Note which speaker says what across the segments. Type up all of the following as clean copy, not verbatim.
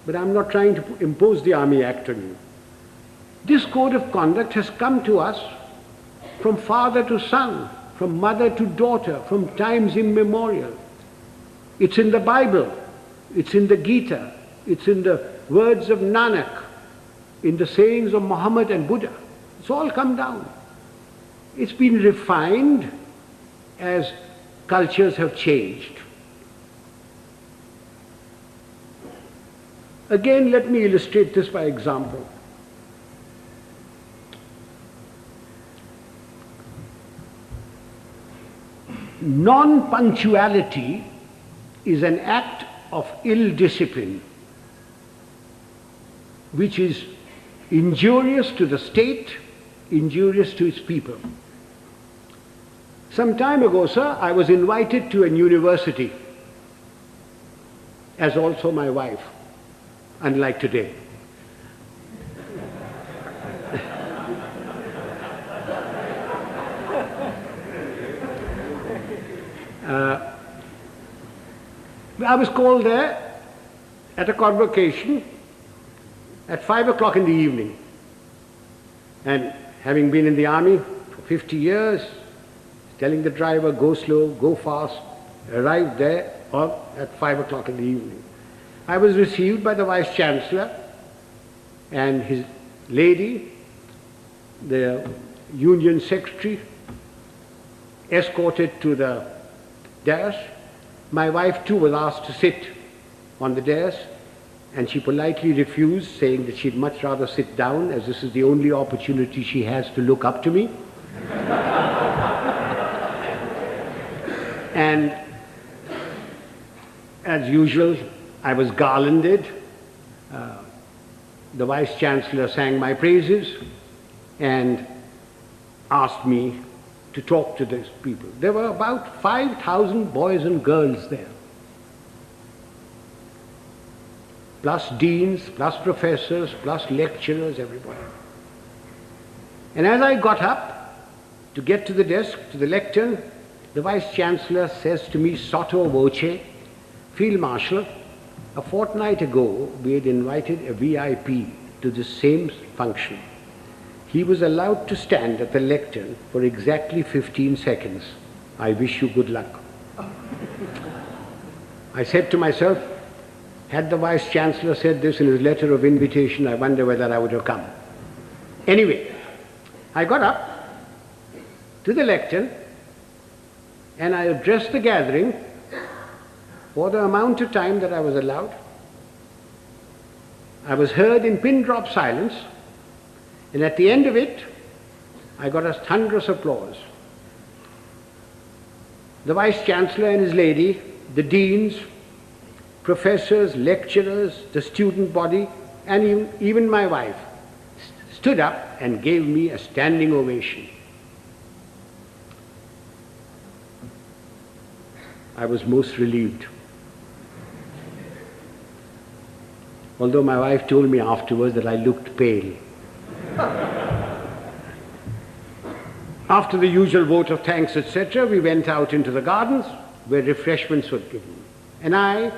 Speaker 1: but I'm not trying to impose the Army Act on you. This code of conduct has come to us from father to son, from mother to daughter, from times immemorial. It's in the Bible, it's in the Gita, it's in the words of Nanak, in the sayings of Muhammad and Buddha. It's all come down. It's been refined as cultures have changed. Again, let me illustrate this by example. Non-punctuality is an act of ill discipline which is injurious to the state, injurious to its people. Some time ago, sir, I was invited to an university, as also my wife, unlike today. I was called there at a convocation at 5 o'clock in the evening. And having been in the army for 50 years, telling the driver, go slow, go fast, arrived there at 5 o'clock in the evening. I was received by the Vice Chancellor and his lady, the Union Secretary, escorted to the dais. My wife too was asked to sit on the dais, and she politely refused, saying that she'd much rather sit down, as this is the only opportunity she has to look up to me. And as usual, I was garlanded. The Vice Chancellor sang my praises and asked me to talk to these people. There were about 5,000 boys and girls there, plus deans, plus professors, plus lecturers, everybody. And as I got up to get to the desk, to the lectern, the Vice Chancellor says to me, sotto voce, Field Marshal, a fortnight ago we had invited a VIP to the same function. He was allowed to stand at the lectern for exactly 15 seconds. I wish you good luck. I said to myself, had the Vice Chancellor said this in his letter of invitation, I wonder whether I would have come. Anyway, I got up to the lectern and I addressed the gathering for the amount of time that I was allowed. I was heard in pin drop silence, and at the end of it, I got a thunderous applause. The Vice Chancellor and his lady, the deans, professors, lecturers, the student body, and even my wife stood up and gave me a standing ovation. I was most relieved. Although my wife told me afterwards that I looked pale. After the usual vote of thanks, etc., we went out into the gardens where refreshments were given. And I,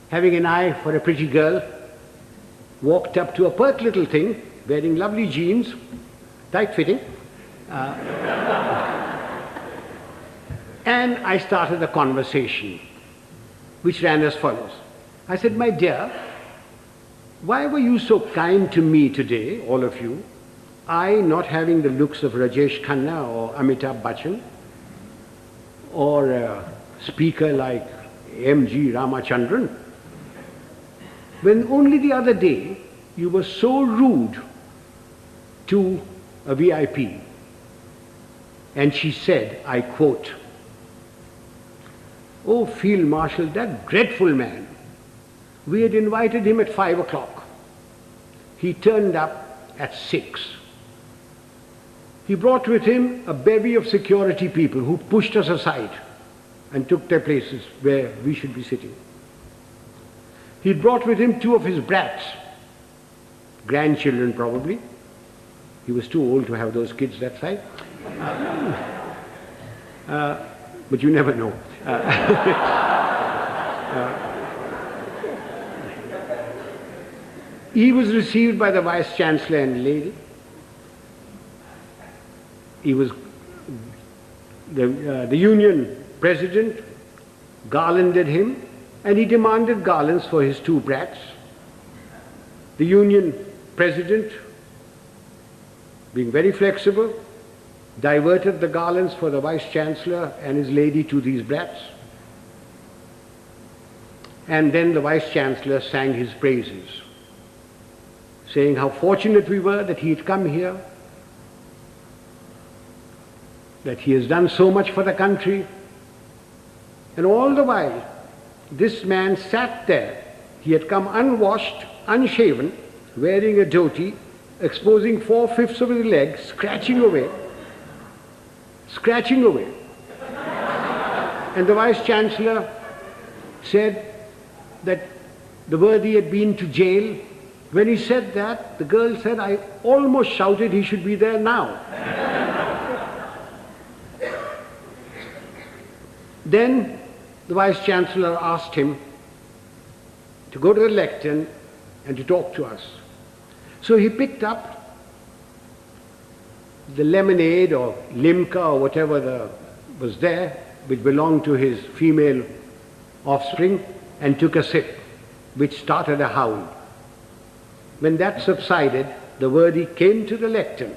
Speaker 1: having an eye for a pretty girl, walked up to a pert little thing, wearing lovely jeans, tight-fitting, and I started a conversation which ran as follows. I said, my dear, why were you so kind to me today, all of you? I not having the looks of Rajesh Khanna or Amitabh Bachchan, or a speaker like M.G. Ramachandran, when only the other day you were so rude to a VIP. And she said, I quote, "Oh, Field Marshal, that dreadful man. We had invited him at 5 o'clock. He turned up at 6. He brought with him a bevy of security people who pushed us aside and took their places where we should be sitting. He brought with him 2 of his brats, grandchildren probably. He was too old to have those kids that size. But you never know. He was received by the Vice Chancellor and lady. He was the Union President garlanded him, and he demanded garlands for his two brats. The Union President, being very flexible, diverted the garlands for the Vice Chancellor and his lady to these brats. And then the Vice Chancellor sang his praises, saying how fortunate we were that he had come here, that he has done so much for the country. And all the while, this man sat there. He had come unwashed, unshaven, wearing a dhoti, exposing 4/5 of his leg, scratching away. And the Vice Chancellor said that the worthy had been to jail. When he said that, the girl said, I almost shouted he should be there now. Then the Vice Chancellor asked him to go to the lectern and to talk to us. So he picked up the lemonade or limca or whatever was there, which belonged to his female offspring, and took a sip, which started a howl. When that subsided, the worthy came to the lectern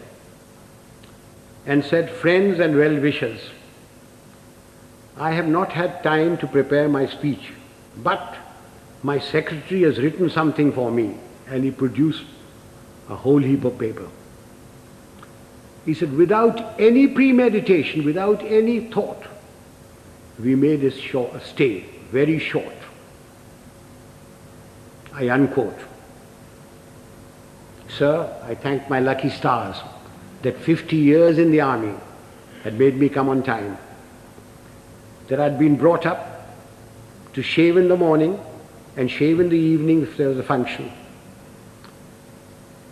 Speaker 1: and said, friends and well-wishers, I have not had time to prepare my speech, but my secretary has written something for me, and he produced a whole heap of paper. He said, without any premeditation, without any thought, we made a stay, very short. I unquote. Sir, I thank my lucky stars that 50 years in the army had made me come on time, that I'd been brought up to shave in the morning and shave in the evening if there was a function,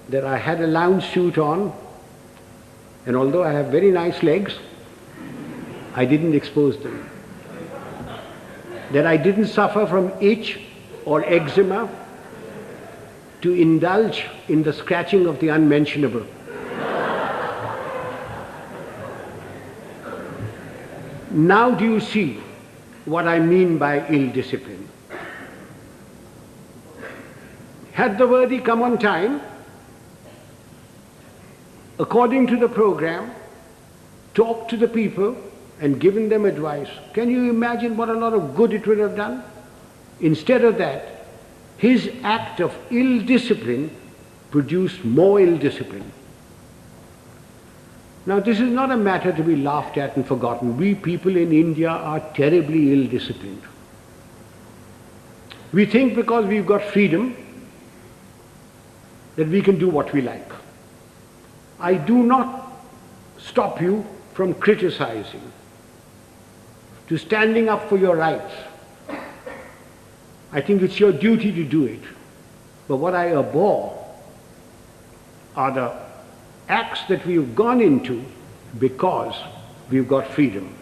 Speaker 1: that I had a lounge suit on, and although I have very nice legs, I didn't expose them, that I didn't suffer from itch or eczema to indulge in the scratching of the unmentionable. Now do you see what I mean by ill discipline? Had the worthy come on time, according to the program, talked to the people and given them advice, can you imagine what a lot of good it would have done? Instead of that, his act of ill discipline produced more ill discipline. Now this is not a matter to be laughed at and forgotten. We people in India are terribly ill disciplined. We think because we've got freedom that we can do what we like. I do not stop you from criticizing, to standing up for your rights. I think it's your duty to do it. But what I abhor are the acts that we've gone into because we've got freedom.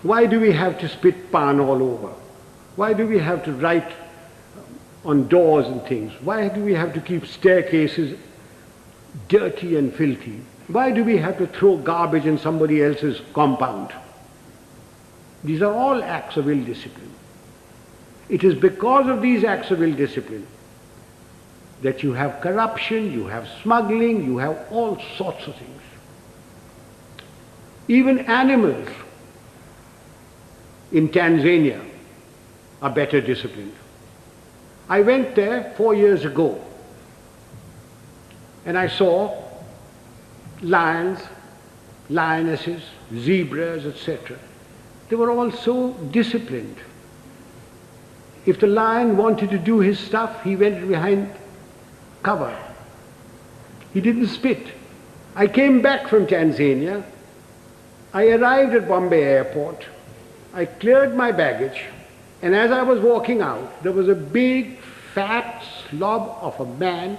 Speaker 1: Why do we have to spit pan all over? Why do we have to write on doors and things? Why do we have to keep staircases dirty and filthy? Why do we have to throw garbage in somebody else's compound? These are all acts of ill discipline. It is because of these acts of ill discipline that you have corruption, you have smuggling, you have all sorts of things. Even animals in Tanzania are better disciplined. I went there 4 years ago and I saw lions, lionesses, zebras, etc. They were all so disciplined. If the lion wanted to do his stuff, he went behind cover. He didn't spit. I came back from Tanzania. I arrived at Bombay airport. I cleared my baggage, and as I was walking out, there was a big, fat slob of a man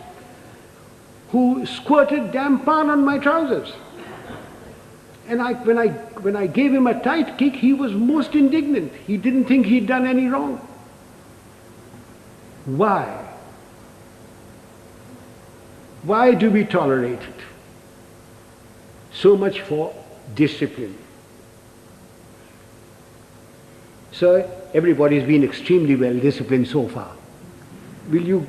Speaker 1: who squirted damn pan on my trousers. And when I gave him a tight kick, he was most indignant. He didn't think he'd done any wrong. Why? Why do we tolerate it? So much for discipline. So everybody's been extremely well disciplined so far. Will you